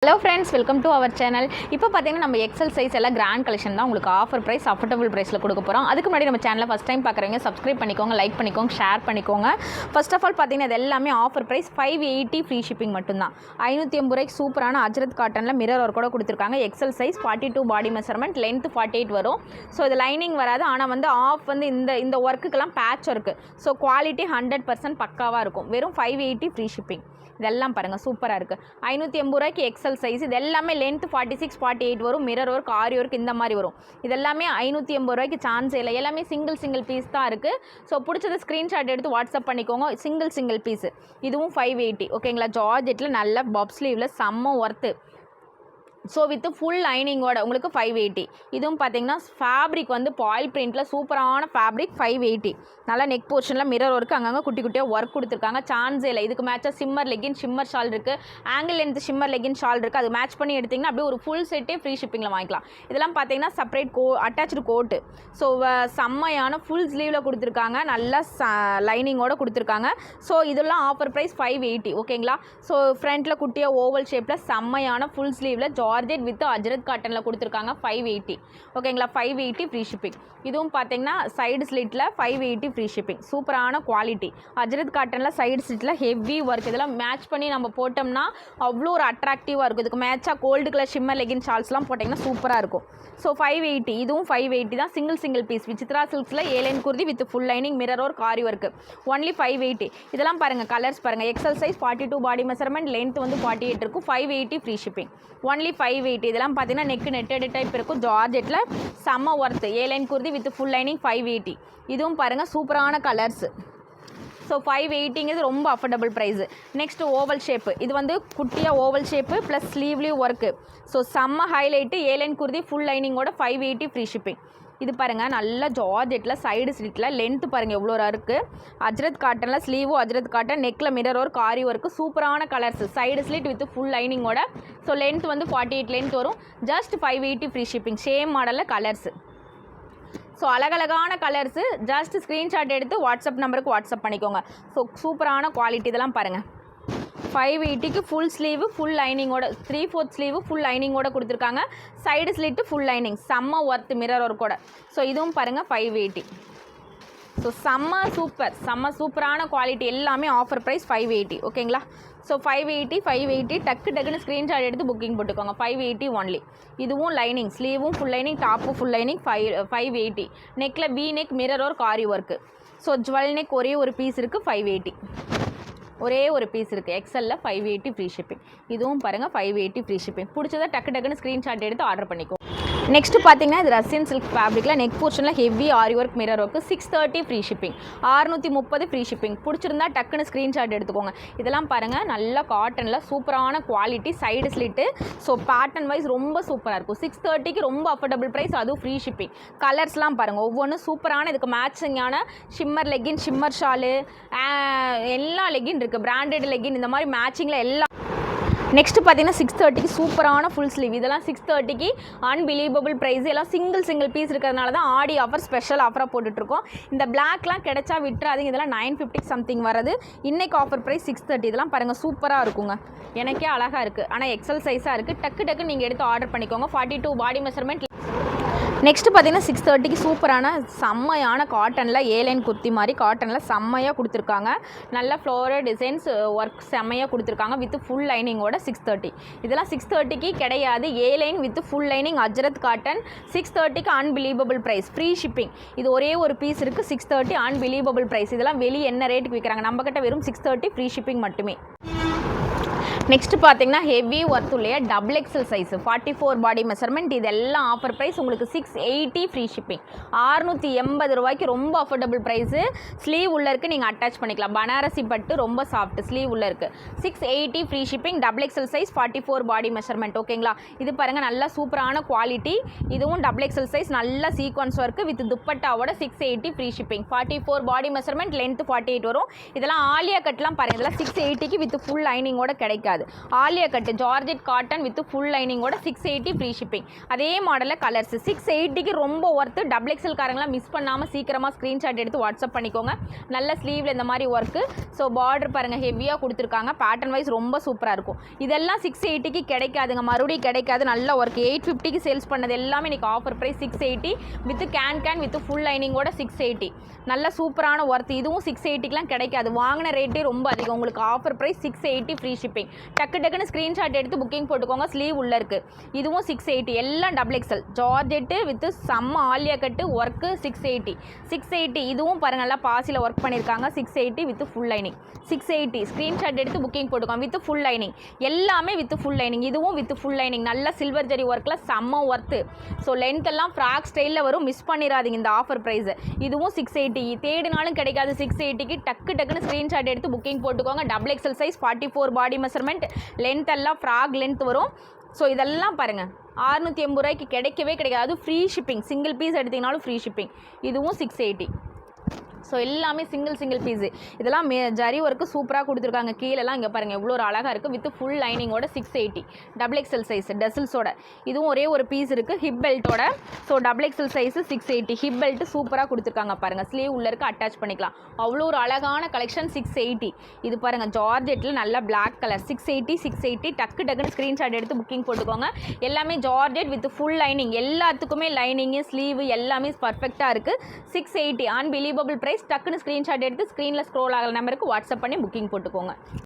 Hello friends, welcome to our channel. இப்போ பார்த்தீங்கன்னா நம்ம எக்ஸல் சைஸ் எல்லாம் கிராண்ட் கலெக்ஷன் தான் உங்களுக்கு ஆஃபர் ப்ரைஸ் அஃபோர்டபுள் ப்ரைஸில் கொடுக்க போகிறோம். அதுக்கு முன்னாடி நம்ம சேனலை ஃபஸ்ட் டைம் பார்க்குறவங்க சப்ஸ்கிரைப் பண்ணிக்கோங்க, லைக் பண்ணிக்கோங்க, ஷேர் பண்ணிக்கோங்க. ஃபர்ஸ்ட் ஆஃப் ஆல் பார்த்தீங்கன்னா இது எல்லாமே ஆஃபர் ப்ரைஸ் 580 ஃப்ரீ ஷிப்பிங் மட்டும்தான். 580 ரூபாய்க்கு சூப்பரான அஜ்ரத் காட்டனில் மிரர் ஒர்க் கூட கொடுத்துருக்காங்க. XL size 42 body measurement, length 48 வரும். ஸோ இது லைனிங் வராது. ஆனால் வந்து ஆஃப் வந்து இந்த ஒர்க்குக்கெல்லாம் பேட்ச் ஒர்க்கு. ஸோ குவாலிட்டி 100% பக்காவாக இருக்கும். வெறும் 580 ஃப்ரீ ஷிப்பிங். இதெல்லாம் பாருங்கள், சூப்பராக இருக்குது. 580 ரூபாய்க்கு எக்ஸல் சைஸ். இது எல்லாமே லென்த் 46 48 வரும். மிரர் ஒர்க், ஆரி ஒர்க் இந்த மாதிரி வரும். இதெல்லாமே 580 ரூபாய்க்கு சான்ஸ் இல்லை. எல்லாமே சிங்கிள் பீஸ் தான் இருக்குது. ஸோ பிடிச்சது ஸ்க்ரீன்ஷாட் எடுத்து வாட்ஸ்அப் பண்ணிக்கோங்க. Single piece. இதுவும் 580 ஓகேங்களா. ஜார்ஜெட்டில் நல்ல பாப் ஸ்லீவில் செம்ம ஒர்த்து. ஸோ வித் ஃபுல் லைனிங்கோட உங்களுக்கு 580. இதுவும் பார்த்தீங்கன்னா ஃபேப்ரிக் வந்து பாயில் பிரிண்டில் சூப்பரான ஃபேப்ரிக் 580. நல்லா நெக் போர்ஷனில் மிரர் ஒர்க்கு, அங்கங்கே குட்டி குட்டியாக ஒர்க் கொடுத்துருக்காங்க. சான்ஸே இல்லை. இதுக்கு மேட்சாக ஷிம்மர் லெகின், ஷிம்மர் ஷால் இருக்குது. Ankle length shimmer legging shawl இருக்குது. அது மேட்ச் பண்ணி எடுத்திங்கன்னா அப்படியே ஒரு ஃபுல் செட்டே ஃப்ரீ ஷிப்பிங்கில் வாங்கிக்கலாம். இதெல்லாம் பார்த்தீங்கன்னா செப்பரேட் அட்டாச்சு கோட்டு. ஸோ செம்மையான ஃபுல் ஸ்லீவில் கொடுத்துருக்காங்க. நல்லா லைனிங்கோட கொடுத்துருக்காங்க. ஸோ இதெல்லாம் ஆஃபர் ப்ரைஸ் 580 ஓகேங்களா. ஸோ ஃப்ரண்ட்டில் குட்டியாக ஓவல் ஷேப்பில் செம்மையான ஃபுல் ஸ்லீவில் ஜார்ஜெட் வித் அஜ்ரத் காட்டனில் கொடுத்துருக்காங்க. 580 ஓகேங்களா. 580 ஃப்ரீ ஷிப்பிங். இதுவும் பார்த்தீங்கன்னா சைடு ஸ்லிட்டில் 580 ஃப்ரீ ஷிப்பிங். சூப்பரான குவாலிட்டி. அஜ்ரத் காட்டனில் சைடு ஸ்லிட்டில் ஹெவி ஒர்க். இதெல்லாம் மேட்ச் பண்ணி நம்ம போட்டோம்னா அவ்வளோ ஒரு அட்ராக்டிவாக இருக்கும். இதுக்கு மேட்சாக கோல்டு கலர் ஷிம்மர் லெகின் ஷால்ஸ்லாம் போட்டிங்கன்னா சூப்பராக இருக்கும். ஸோ 580. இதுவும் 580 தான். Single piece. விசித்ரா சில்க்ஸில் A line kurti with full lining, mirror work, aari work. Only 580. இதெல்லாம் பாருங்கள், கலர்ஸ் பாருங்கள். XL size 42 body measurement, length வந்து 48 இருக்கும். 580 ஃப்ரீ ஷிப்பிங். ஒன்லி 580. இதெல்லாம் பார்த்தீங்கன்னா நெக்கு நெட்டட் டைப் இருக்கும். ஜார்ஜெட்டில் செம்ம worth. A line kurti with full lining 580. இதுவும் பாருங்கள் சூப்பரான கலர்ஸ். ஸோ 580ங்கிறது ரொம்ப affordable price. Next oval shape. இது வந்து குட்டியாக ஓவல் ஷேப்பு ப்ளஸ் ஸ்லீவ்லேயும் ஒர்க்கு. ஸோ செம்ம ஹைலைட்டு. ஏலைன் குர்தி ஃபுல் லைனிங்கோட 580 ஃப்ரீ ஷிப்பிங். இது பாருங்கள், நல்ல ஜார்ஜெட்டில் சைடு ஸ்லிட்டில் லென்த்து பாருங்கள் எவ்வளோ இருக்குது. அஜ்ரத் காட்டனில் ஸ்லீவும் அஜ்ரத் காட்டன், நெக்கில் மிரர் ஒர்க், ஆரி ஒர்க்கு. சூப்பரான colours. Side slit with full லைனிங்கோட. ஸோ லென்த் வந்து 48 லென்த் வரும். Just 580 free shipping. சேம் மாடலில் கலர்ஸு. ஸோ அழகழகான கலர்ஸு. ஜஸ்ட் ஸ்க்ரீன்ஷாட் எடுத்து வாட்ஸ்அப் நம்பருக்கு வாட்ஸ்அப் பண்ணிக்கோங்க. ஸோ சூப்பரான குவாலிட்டி. இதெல்லாம் பாருங்கள். 580க்கு ஃபுல் ஸ்லீவு ஃபுல் லைனிங்கோட, 3/4 ஸ்லீவு ஃபுல் லைனிங்கோட கொடுத்துருக்காங்க. Side slit full lining. செம்ம ஒர்த்து மிரர் ஒர்க்கோட. ஸோ இதுவும் பாருங்கள் 580. ஸோ செம்ம சூப்பரான குவாலிட்டி. எல்லாமே ஆஃபர் ப்ரைஸ் 580 ஓகேங்களா. ஸோ 580 டக்குன்னு ஸ்க்ரீன்ஷாட் எடுத்து புக்கிங் போட்டுக்கோங்க. 580 ஒன்லி. இதுவும் லைனிங், ஸ்லீவும் full lining, top full lining. 580. நெக்கில் V neck, mirror work, aari work. So jewel neck ஒரே ஒரு பீஸ் இருக்குது. 580 ஒரே ஒரு பீஸ் இருக்குது. எக்ஸலில் 580 ஃப்ரீ ஷிப்பிங். இதுவும் பாருங்கள் 580 ஃப்ரீ ஷிப்பிங். பிடிச்சதை டக்குன்னு ஸ்க்ரீன்ஷாட் எடுத்து ஆர்டர் பண்ணிக்கோ. நெக்ஸ்ட்டு பார்த்தீங்கன்னா இது ரஷ்யன் சில்க் ஃபேப்ரிக்கில் neck portion heavy aari work, mirror work. 630 free shipping. 630 free shipping. பிடிச்சிருந்தா டக்குன்னு ஸ்க்ரீன்ஷாட் எடுத்துக்கோங்க. இதெல்லாம் பாருங்கள், நல்ல காட்டனில் சூப்பரான quality. Side slit. So pattern wise ரொம்ப சூப்பராக இருக்கும். 630க்கு ரொம்ப அஃபோர்டபுள் ப்ரைஸ், அதுவும் ஃப்ரீ ஷிப்பிங். கலர்ஸ்லாம் பாருங்கள், ஒவ்வொன்றும் சூப்பரான. இதுக்கு மேட்சிங்கான ஷிம்மர் லெகின், ஷிம்மர் ஷாலு, எல்லா லெகின் இருக்குது. பிராண்டட் லெகின் இந்த மாதிரி மேட்சிங்கில் எல்லாம். நெக்ஸ்ட்டு பார்த்தீங்கன்னா 630க்கு சூப்பரான ஃபுல் ஸ்லீவ். இதெல்லாம் 630க்கு அன்பிலீவபிள் ப்ரைஸ். எல்லாம் சிங்கிள் பீஸ் இருக்கிறதுனால தான் ஆடி ஆஃபர் ஸ்பெஷல் ஆஃபராக போட்டுட்ருக்கோம். இந்த பிளாக்லாம் கிடைச்சா விட்டுறாதீங்க. இதெல்லாம் 950 சம்திங் வருது. இன்றைக்கு ஆஃபர் ப்ரைஸ் 630. இதெல்லாம் பாருங்கள் சூப்பராக இருக்குங்க. எனக்கே அழகாக இருக்குது. ஆனால் எக்ஸல் சைஸாக இருக்குது. டக்கு நீங்கள் எடுத்து ஆர்டர் பண்ணிக்கோங்க. 42 பாடி மெஷர்மெண்ட். நெக்ஸ்ட்டு பார்த்தீங்கன்னா 630க்கு சூப்பரான செம்மையான காட்டனில் ஏலைன் குர்த்தி மாதிரி காட்டனில் செம்மையாக கொடுத்துருக்காங்க. நல்ல ஃப்ளோரல் டிசைன்ஸ் ஒர்க் செம்மையாக கொடுத்துருக்காங்க வித் ஃபுல் லைனிங்கோட. 630. இதெல்லாம் 630க்கு கிடையாது. ஏலைன் வித் ஃபுல் லைனிங் அஜ்ரத் காட்டன். 630க்கு அன்பிலீவபிள் ப்ரைஸ், ஃப்ரீ ஷிப்பிங். இது ஒரே ஒரு பீஸ் இருக்குது. 630 அன்பிலீவபிள் ப்ரைஸ். இதெல்லாம் வெளியே என்ன ரேட்டுக்கு விற்கிறாங்க, நம்மக்கிட்ட வெறும் 630 ஃப்ரீ ஷிப்பிங் மட்டுமே. நெக்ஸ்ட்டு பார்த்தீங்கன்னா ஹெவி ஒர்த் உள்ள double XL size 44 body measurement. இதெல்லாம் ஆஃபர் ப்ரைஸ் உங்களுக்கு 680 ஃப்ரீ ஷிப்பிங். 680 ரூபாய்க்கு ரொம்ப அஃபோர்டபுள் ப்ரைஸு. ஸ்லீவ் உள்ள இருக்குது, நீங்கள் அட்டாச் பண்ணிக்கலாம். பனாரசி பட்டு ரொம்ப சாஃப்ட். ஸ்லீவ் உள்ள இருக்குது. 680 free shipping. Double XL size 44 body measurement ஓகேங்களா. இது பாருங்கள், நல்லா சூப்பரான குவாலிட்டி. இதுவும் டபுள் எக்ஸல் சைஸ், நல்ல சீக்வன்ஸ் ஒர்க்கு வித் துப்பட்டாவோட. 680 free shipping. 44 body measurement, length 48 வரும். இதெல்லாம் ஆலியா கட்லாம் பாருங்கள். இதெல்லாம் 680க்கு வித் ஃபுல் லைனிங்கோட கிடைக்காது. கிடைக்காது. Alia cut georgette cotton with full லைனிங்கோட 680 ஃப்ரீ ஷிப்பிங். அதே மாடலில் கலர்ஸ் 680க்கு ரொம்ப ஒர்த்து. டபுள் எக்ஸல் காரங்களாம் மிஸ் பண்ணாமல் சீக்கிரமாக ஸ்க்ரீன்ஷாட் எடுத்து வாட்ஸ்அப் பண்ணிக்கோங்க. நல்ல ஸ்லீவில் இந்த மாதிரி ஒர்க்கு. ஸோ பார்டர் பாருங்கள் ஹெவியாக கொடுத்துருக்காங்க. பேட்டர்ன் வைஸ் ரொம்ப சூப்பராக இருக்கும். இதெல்லாம் 680க்கு கிடைக்காதுங்க, மறுபடியும் கிடைக்காது. நல்ல ஒர்க் 850க்கு சேல்ஸ் பண்ணது எல்லாமே இன்றைக்கி ஆஃபர் ப்ரைஸ் 680 வித் கேன் வித் ஃபுல் லைனிங்கோட 680. நல்ல சூப்பரான ஒர்த். இதுவும் 680க்குலாம் கிடைக்காது. வாங்கின ரேட்டே ரொம்ப அதிகம். உங்களுக்கு ஆஃபர் ப்ரைஸ் 680 ஃப்ரீ ஷிப்பிங். டக்குன்னு ஸ்க்ரீன்ஷாட் எடுத்து புக்கிங் போட்டுக்கோங்க. ஸ்லீவ் உள்ளே இருக்குது. இதுவும் 680 எல்லாம் டபுள் எக்ஸல் ஜார்ஜெட்டு வித் செம்ம ஆலியா கட்டு ஒர்க்கு 680. இதுவும் பாருங்கள் நல்லா பாசியில் ஒர்க் பண்ணியிருக்காங்க. 680 வித் ஃபுல் லைனிங். 680 ஸ்க்ரீன்ஷாட் எடுத்து புக்கிங் போட்டுக்கோங்க. வித் ஃபுல் லைனிங் எல்லாமே வித் ஃபுல் லைனிங். இதுவும் வித் ஃபுல் லைனிங். நல்ல சில்வர் ஜரி ஒர்க்கில் செம்ம ஒர்த்து. ஸோ லென்த் எல்லாம் ஃப்ராக் ஸ்டைலில் வரும். மிஸ் பண்ணிடாதீங்க இந்த ஆஃபர் ப்ரைஸ். இதுவும் 680 தேடினாலும் கிடைக்காது. 680க்கு டக்குன்னு ஸ்க்ரீன்ஷாட் எடுத்து புக்கிங் போட்டுக்கோங்க. Double XL size 44 body measurement. Length எல்லாம் ஃப்ராக் லென்த் வரும். ஸோ இதெல்லாம் பாருங்கள் 680 ரூபாய்க்கு கிடைக்கவே கிடைக்காது. Free shipping. சிங்கிள் பீஸ் எடுத்திங்கனாலும் ஃப்ரீ ஷிப்பிங். இதுவும் 680. ஸோ எல்லாமே சிங்கிள் பீஸு. இதெல்லாம் ஜரி ஒர்க்கு சூப்பராக கொடுத்துருக்காங்க. கீழெல்லாம் இங்கே பாருங்கள் எவ்வளோ ஒரு அழகாக இருக்குது. வித் ஃபுல் லைனிங்கோட 680 டபுள் எக்ஸல் சைஸ் டெசில்ஸோட. இதுவும் ஒரே ஒரு பீஸ் இருக்குது ஹிப் பெல்ட்டோட. So double XL size 680. Hip belt சூப்பராக கொடுத்துருக்காங்க பாருங்கள். ஸ்லீவ் உள்ள இருக்க அட்டாச் பண்ணிக்கலாம். அவ்வளோ ஒரு அழகான கலெக்ஷன் 680. இது பாருங்கள் ஜார்ஜெட்டில் நல்ல பிளாக் கலர் 680. டக்குன்னு ஸ்க்ரீன்ஷாட் எடுத்து புக்கிங் போட்டுக்கோங்க. எல்லாமே ஜார்ஜெட் வித் ஃபுல் லைனிங். எல்லாத்துக்குமே லைனிங்கு ஸ்லீவு எல்லாமே பர்ஃபெக்டாக இருக்குது. 680 அன்பிலீவபிள் ப்ரைஸ். டக்குன்னு ஸ்க்ரீன்ஷாட் எடுத்து ஸ்க்ரீனில் ஸ்க்ரோல் ஆகிற நம்பருக்கு வாட்ஸ்அப் பண்ணி புக்கிங் போட்டுக்கோங்க.